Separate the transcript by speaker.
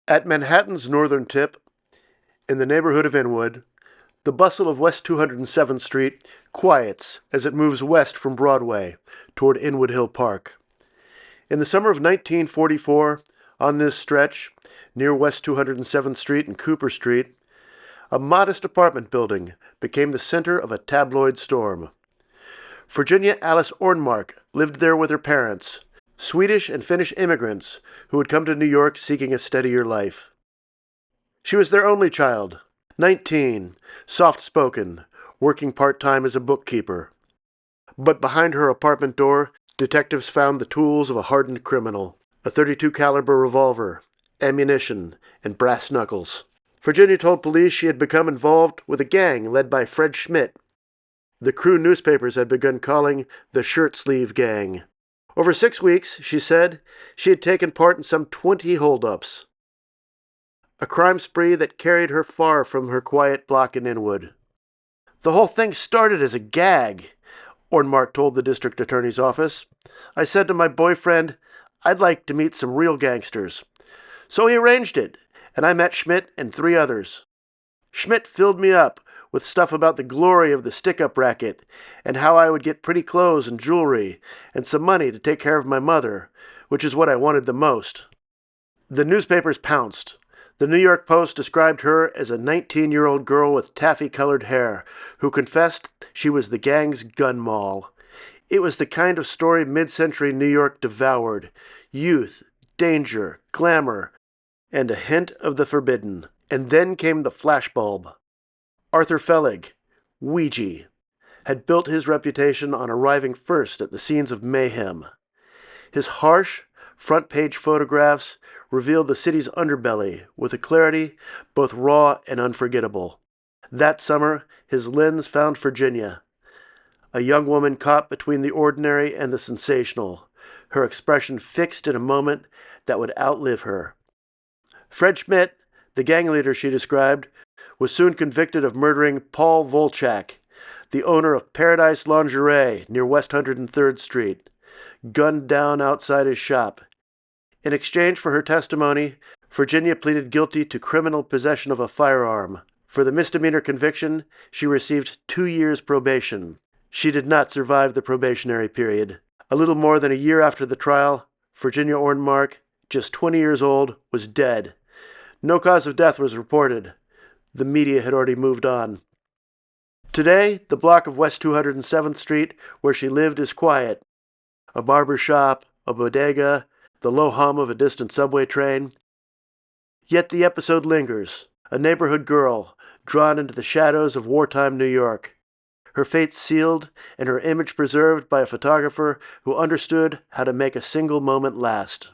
Speaker 1: At Manhattan's northern tip, in the neighborhood of Inwood, the bustle of West 207th Street quiets as it moves west from Broadway toward Inwood Hill Park. In the summer of 1944, on this stretch, near West 207th Street and Cooper Street, a modest apartment building became the center of a tabloid storm. Virginia Alice Ornmark lived there with her parents, Swedish and Finnish immigrants who had come to New York seeking a steadier life. She was their only child, 19, soft-spoken, working part-time as a bookkeeper. But behind her apartment door, detectives found the tools of a hardened criminal, a .32 caliber revolver, ammunition, and brass knuckles. Virginia told police she had become involved with a gang led by Fred Schmidt. The crew newspapers had begun calling the Shirt Sleeve Gang. Over 6 weeks, she said, she had taken part in some 20 holdups. A crime spree that carried her far from her quiet block in Inwood. The whole thing started as a gag, Ornmark told the district attorney's office. I said to my boyfriend, I'd like to meet some real gangsters. So he arranged it, and I met Schmidt and 3 others. Schmidt filled me up with stuff about the glory of the stick-up racket and how I would get pretty clothes and jewelry and some money to take care of my mother, which is what I wanted the most. The newspapers pounced. The New York Post described her as a 19-year-old girl with taffy-colored hair who confessed she was the gang's gun moll. It was the kind of story mid-century New York devoured. Youth, danger, glamour, and a hint of the forbidden. And then came the flashbulb. Arthur Fellig, Weegee, had built his reputation on arriving first at the scenes of mayhem. His harsh, front-page photographs revealed the city's underbelly with a clarity both raw and unforgettable. That summer, his lens found Virginia, a young woman caught between the ordinary and the sensational, her expression fixed in a moment that would outlive her. Fred Schmidt, the gang leader she described, was soon convicted of murdering Paul Volchak, the owner of Paradise Lingerie near West 103rd Street, gunned down outside his shop. In exchange for her testimony, Virginia pleaded guilty to criminal possession of a firearm. For the misdemeanor conviction, she received 2 years probation. She did not survive the probationary period. A little more than a year after the trial, Virginia Ornmark, just 20 years old, was dead. No cause of death was reported. The media had already moved on. Today, the block of West 207th Street where she lived is quiet. A barber shop, a bodega, the low hum of a distant subway train. Yet the episode lingers, a neighborhood girl, drawn into the shadows of wartime New York. Her fate sealed and her image preserved by a photographer who understood how to make a single moment last.